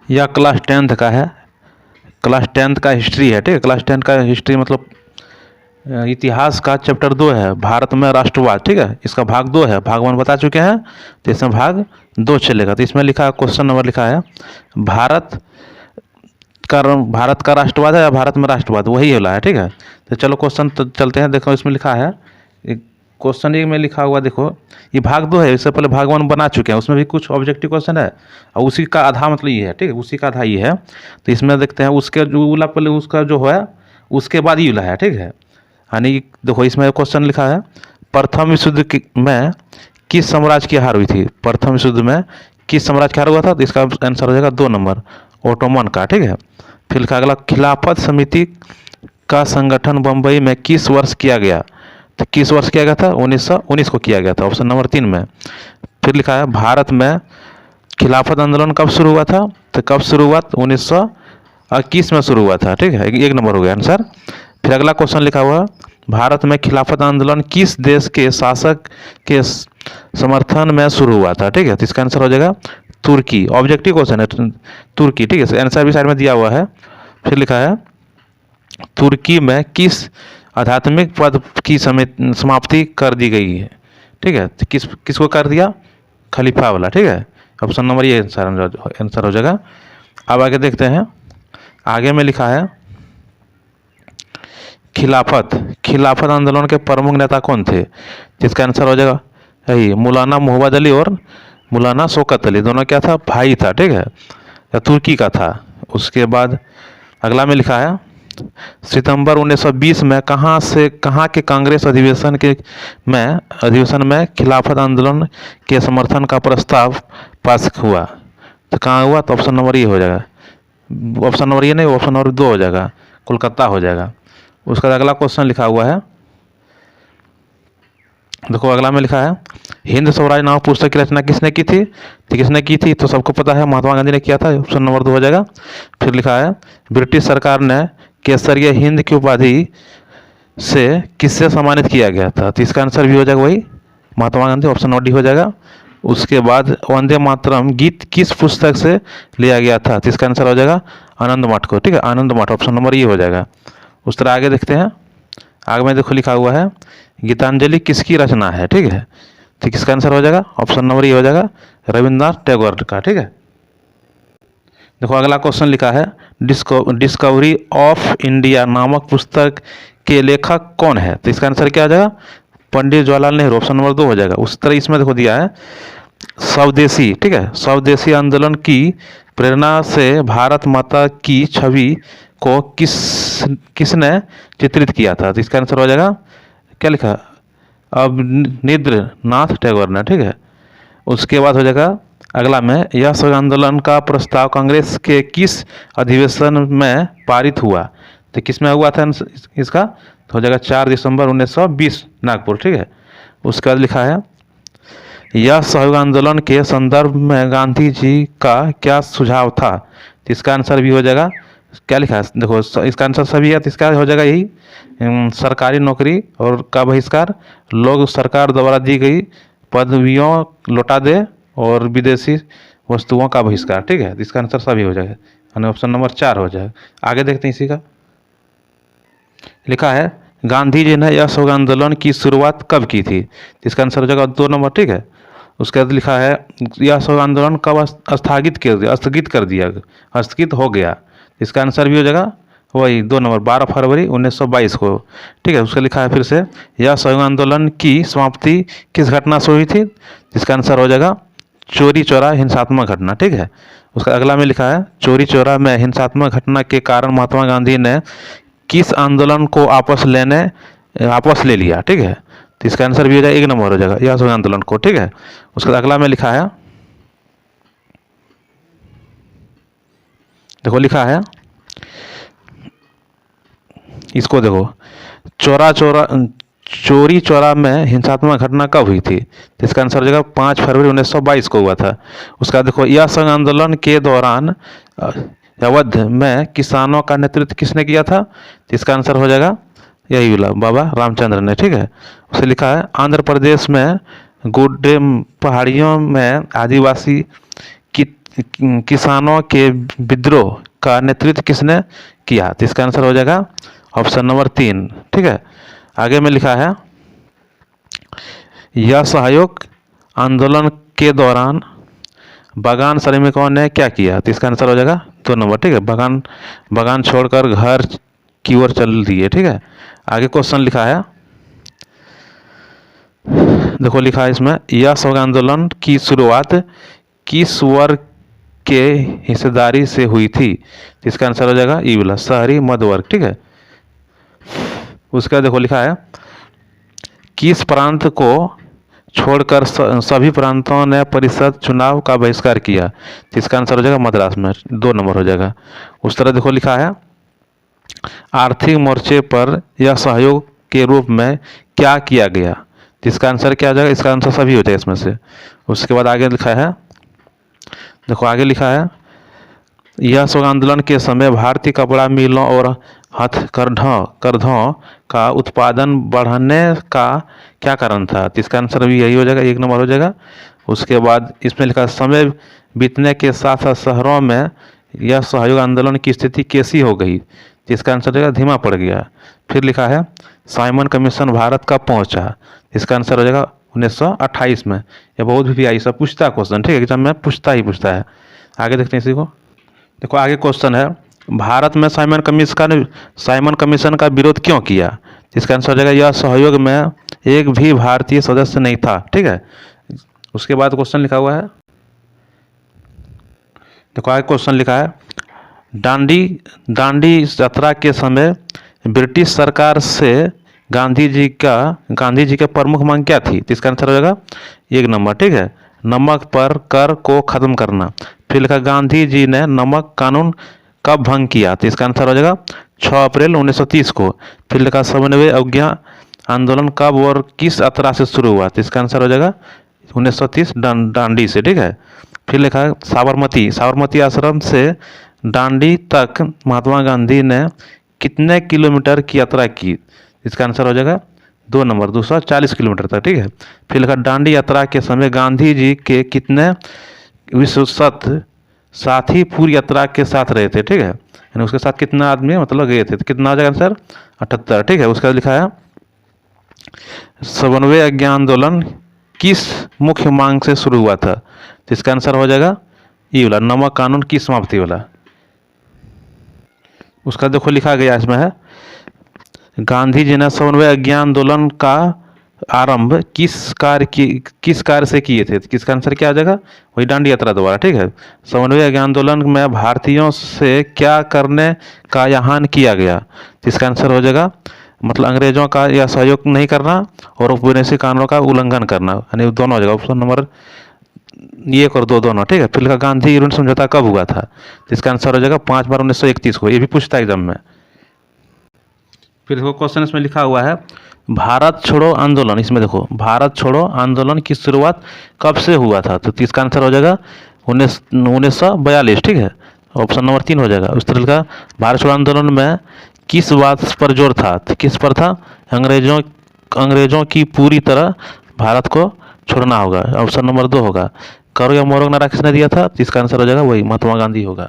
यह class 10th का है। क्लास 10th का हिस्ट्री है, ठीक है। क्लास 10 का हिस्ट्री मतलब इतिहास का चैप्टर 2 है, भारत में राष्ट्रवाद, ठीक है। इसका भाग 2 है, भाग 1 बता चुके हैं, तो इसमें भाग 2 चलेगा। तो इसमें लिखा है, क्वेश्चन नंबर लिखा है, भारत भारत का राष्ट्रवाद है या भारत में राष्ट्रवाद, वही होला है, ठीक है। तो चलो क्वेश्चन तो चलते हैं। देखो इसमें लिखा है, क्वेश्चन एक में लिखा हुआ, देखो ये भाग 2 है, इससे पहले भाग 1 बना चुके हैं, उसमें भी कुछ ऑब्जेक्टिव क्वेश्चन है और उसी का आधा मतलब ये है, ठीक है, उसी का आधा ये है। तो इसमें देखते हैं उसके जो उला पहले उसका जो है उसके बाद ये उला है, ठीक है। यानी देखो इसमें क्वेश्चन लिखा है, प्रथम विश्व युद्ध में किस साम्राज्य की हार हुई थी। प्रथम विश्व युद्ध में किस साम्राज्य की हार हुआ था, तो इसका आंसर हो जाएगा 2 नंबर, ओटोमन का, ठीक है। फिर लिखा अगला, खिलाफत समिति का संगठन बम्बई में किस वर्ष किया गया। तो किस वर्ष किया गया था, 1919 को किया गया था, ऑप्शन नंबर 3 में। फिर लिखा है, भारत में खिलाफत आंदोलन कब शुरू हुआ था। तो कब शुरू हुआ, 1921 में शुरू हुआ था, ठीक है, 1 नंबर हो गया आंसर। फिर अगला क्वेश्चन लिखा हुआ, भारत में खिलाफत आंदोलन किस देश के शासक के समर्थन में शुरू हुआ था, ठीक है। तो इसका आंसर हो जाएगा तुर्की। ऑब्जेक्टिव क्वेश्चन है, तुर्की, ठीक है, आंसर भी साइड में दिया हुआ है। फिर लिखा है, तुर्की में किस आध्यात्मिक पद की समाप्ति कर दी गई है, ठीक है। तो किसको कर दिया, खलीफा वाला, ठीक है। ऑप्शन नंबर ये आंसर हो जाएगा। अब आगे देखते हैं, आगे में लिखा है, खिलाफत आंदोलन के प्रमुख नेता कौन थे। जिसका आंसर हो जाएगा यही, मौलाना मोहम्मद अली और मौलाना शौकत अली, दोनों क्या था, भाई था, ठीक है, या तुर्की का था। उसके बाद अगला में लिखा है, सितंबर 1920 में कहाँ के कांग्रेस अधिवेशन में खिलाफत आंदोलन के समर्थन का प्रस्ताव पास हुआ। तो कहाँ हुआ, तो ऑप्शन नंबर ये हो जाएगा, ऑप्शन नंबर ये नहीं, ऑप्शन नंबर 2 हो जाएगा, कोलकाता हो जाएगा। उसका अगला क्वेश्चन लिखा हुआ है, देखो अगला में लिखा है, हिंद स्वराज नामक पुस्तक की रचना किसने की थी। तो किसने की थी, तो सबको पता है, महात्मा गांधी ने किया था, ऑप्शन नंबर 2 हो जाएगा। फिर लिखा है, ब्रिटिश सरकार ने केसरिया हिंद की उपाधि से किससे सम्मानित किया गया था। तो इसका आंसर भी हो जाएगा वही, Mahatma Gandhi, option number D हो जाएगा। उसके बाद वंदे मातरम गीत किस पुस्तक से लिया गया था। तो इसका आंसर हो जाएगा आनंद मठ को, ठीक है, आनंद मठ, ऑप्शन नंबर ये हो जाएगा। उस तरह आगे देखते हैं, आगे में देखो लिखा हुआ है, गीतांजलि किसकी रचना है, ठीक है। तो किसका आंसर हो जाएगा, ऑप्शन नंबर ये हो जाएगा, रविन्द्रनाथ टैगोर का, ठीक है। देखो अगला क्वेश्चन लिखा है, डिस्कवरी ऑफ इंडिया नामक पुस्तक के लेखक कौन है। तो इसका आंसर क्या आ जाएगा, पंडित जवाहरलाल नेहरू, ऑप्शन नंबर 2 हो जाएगा। उस तरह इसमें देखो दिया है, स्वदेशी, ठीक है, स्वदेशी आंदोलन की प्रेरणा से भारत माता की छवि को किसने चित्रित किया था। तो इसका आंसर हो जाएगा, क्या लिखा, अब निद्रनाथ टैगोर ने, ठीक है। उसके बाद हो जाएगा अगला में, यह स्वर्ण आंदोलन का प्रस्ताव कांग्रेस के किस अधिवेशन में पारित हुआ। तो किस में हुआ था इसका, तो हो जाएगा 4 दिसंबर 1920 नागपुर, ठीक है। उसके बाद लिखा है, यह सहयोग आंदोलन के संदर्भ में गांधी जी का क्या सुझाव था। तो इसका आंसर भी हो जाएगा, क्या लिखा है, देखो इसका आंसर सभी है, तो इसका हो जाएगा यही, सरकारी नौकरी और का बहिष्कार, लोग सरकार द्वारा दी गई पदवियों लौटा दे और विदेशी वस्तुओं का बहिष्कार, ठीक है। तो इसका आंसर सभी हो जाएगा, यानी ऑप्शन नंबर 4 हो जाएगा। आगे देखते हैं, इसी का लिखा है, गांधी जी ने यह असहयोग आंदोलन की शुरुआत कब की थी। तो इसका आंसर हो जाएगा 2 नंबर, ठीक है। उसके बाद लिखा है, यह असहयोग आंदोलन कब स्थगित हो गया। इसका आंसर भी हो जाएगा वही 2 नंबर, 12 फरवरी 1922 को, ठीक है। उसका लिखा है फिर से, यह असहयोग आंदोलन की समाप्ति किस घटना से हुई थी। इसका आंसर हो जाएगा चौरी चौरा हिंसात्मक घटना, ठीक है। उसका अगला में लिखा है, चौरी चौरा में हिंसात्मक घटना के कारण महात्मा गांधी ने किस आंदोलन को वापस ले लिया, ठीक है। तो इसका आंसर भी हो जाएगा 1 नंबर हो जाएगा, यह असहयोग आंदोलन को, ठीक है। उसका अगला में लिखा है, देखो लिखा है, इसको देखो, चोरी चौरा में हिंसात्मक घटना कब हुई थी। तो इसका आंसर हो जाएगा 5 फरवरी 1922 को हुआ था। उसका देखो, यह संघ आंदोलन के दौरान अवध में किसानों का नेतृत्व किसने किया था। तो इसका आंसर हो जाएगा यही बोला, बाबा रामचंद्र ने, ठीक है। उसे लिखा है, आंध्र प्रदेश में गुड्डे पहाड़ियों में आदिवासी किसानों के विद्रोह का नेतृत्व किसने किया? तो इसका आंसर हो जाएगा ऑप्शन नंबर 3। ठीक है, आगे में लिखा है यह सहयोग आंदोलन के दौरान बागान श्रमिकों ने क्या किया? तो इसका आंसर हो जाएगा 2 नंबर। ठीक है, बागान छोड़कर घर की ओर चल दिए। ठीक है, आगे क्वेश्चन लिखा है, देखो लिखा है इसमें, यह सहयोग आंदोलन की शुरुआत किस वर्ग के हिस्सेदारी से हुई थी? तो इसका आंसर हो जाएगा ई वाला, शहरी मध्य वर्ग। ठीक है, उसका देखो लिखा है किस प्रांत को छोड़कर सभी प्रांतों ने परिषद चुनाव का बहिष्कार किया? तो इसका आंसर हो जाएगा मद्रास में, 2 नंबर हो जाएगा। उस तरह देखो लिखा है आर्थिक मोर्चे पर यह सहयोग के रूप में क्या किया गया? तो इसका आंसर क्या आ जाएगा? इसका आंसर सभी हो जाएगा इसमें से। उसके बाद आगे लिखा है, देखो आगे लिखा है यह सहयोग आंदोलन के समय भारतीय कपड़ा मिलों और हथकरघों का उत्पादन बढ़ने का क्या कारण था? तो इसका आंसर भी यही हो जाएगा, 1 नंबर हो जाएगा। उसके बाद इसमें लिखा समय बीतने के साथ साथ शहरों में यह सहयोग आंदोलन की स्थिति कैसी हो गई? तो इसका आंसर हो जाएगा धीमा पड़ गया। फिर लिखा है साइमन कमीशन भारत कब पहुंचा? इसका आंसर हो जाएगा 1928 में। यह बहुत भी आई सब पूछता है क्वेश्चन, ठीक है, एग्जाम में पूछता है। आगे देखते हैं इसी को। देखो आगे क्वेश्चन है भारत में साइमन कमीशन का विरोध क्यों किया? इसका आंसर हो जाएगा यह सहयोग में एक भी भारतीय सदस्य नहीं था। ठीक है, उसके बाद क्वेश्चन लिखा हुआ है, देखो आगे क्वेश्चन लिखा है दांडी यात्रा के समय ब्रिटिश सरकार से गांधी जी के प्रमुख मांग क्या थी? तो इसका आंसर हो जाएगा 1 नंबर। ठीक है, नमक पर कर को खत्म करना। फिर लिखा गांधी जी ने नमक कानून कब भंग किया? तो इसका आंसर हो जाएगा 6 अप्रैल 1930 को। फिर लिखा समन्वय अवज्ञा आंदोलन कब और किस यात्रा से शुरू हुआ? तो इसका आंसर हो जाएगा 1930 दांडी से। ठीक है, फिर लिखा है साबरमती आश्रम से दांडी तक महात्मा गांधी ने कितने किलोमीटर की यात्रा की? इसका आंसर हो जाएगा 2 नंबर, 240 किलोमीटर तक। ठीक है, फिर लिखा दांडी यात्रा के समय गांधी जी के कितने विश्वस्त साथी पूरी यात्रा के साथ रहे थे? ठीक है, यानी उसके साथ कितना आदमी मतलब गए थे? तो कितना आ जाएगा आंसर? 78। ठीक है, उसका लिखा है समन्वय अज्ञा आंदोलन किस मुख्य मांग से शुरू हुआ था? तो इसका आंसर हो जाएगा ये वाला, नमक कानून की समाप्ति वाला। उसका देखो लिखा गया इसमें है गांधी जी ने समन्वय अज्ञा आंदोलन का आरंभ किस कार्य से किए थे? किसका आंसर क्या आ जाएगा? वही दांडी यात्रा द्वारा। ठीक है, समन्वय अज्ञा आंदोलन में भारतीयों से क्या करने का आह्वान किया गया? तो इसका आंसर हो जाएगा मतलब अंग्रेजों का या सहयोग नहीं करना और उपनिवेशी कानूनों का उल्लंघन करना, यानी दोनों हो जाएगा ऑप्शन नंबर 1 और 2 दोनों। ठीक है, फिर लिखा गांधी यूनियन समझौता कब हुआ था? तो इसका आंसर हो जाएगा 5 मार्च 1931 को। ये भी पूछता है एग्जाम में। फिर देखो क्वेश्चन इसमें लिखा हुआ है भारत छोड़ो आंदोलन, इसमें देखो भारत छोड़ो आंदोलन की शुरुआत कब से हुआ था? तो इसका आंसर हो जाएगा 1942। ठीक है, ऑप्शन नंबर 3 हो जाएगा। उस तरह का भारत छोड़ो आंदोलन में किस बात पर जोर था? तो किस पर था? अंग्रेजों की पूरी तरह भारत को छोड़ना होगा, ऑप्शन नंबर 2 होगा। करो या मोरो नारा किसने दिया था? तो इसका आंसर हो जाएगा वही महात्मा गांधी होगा।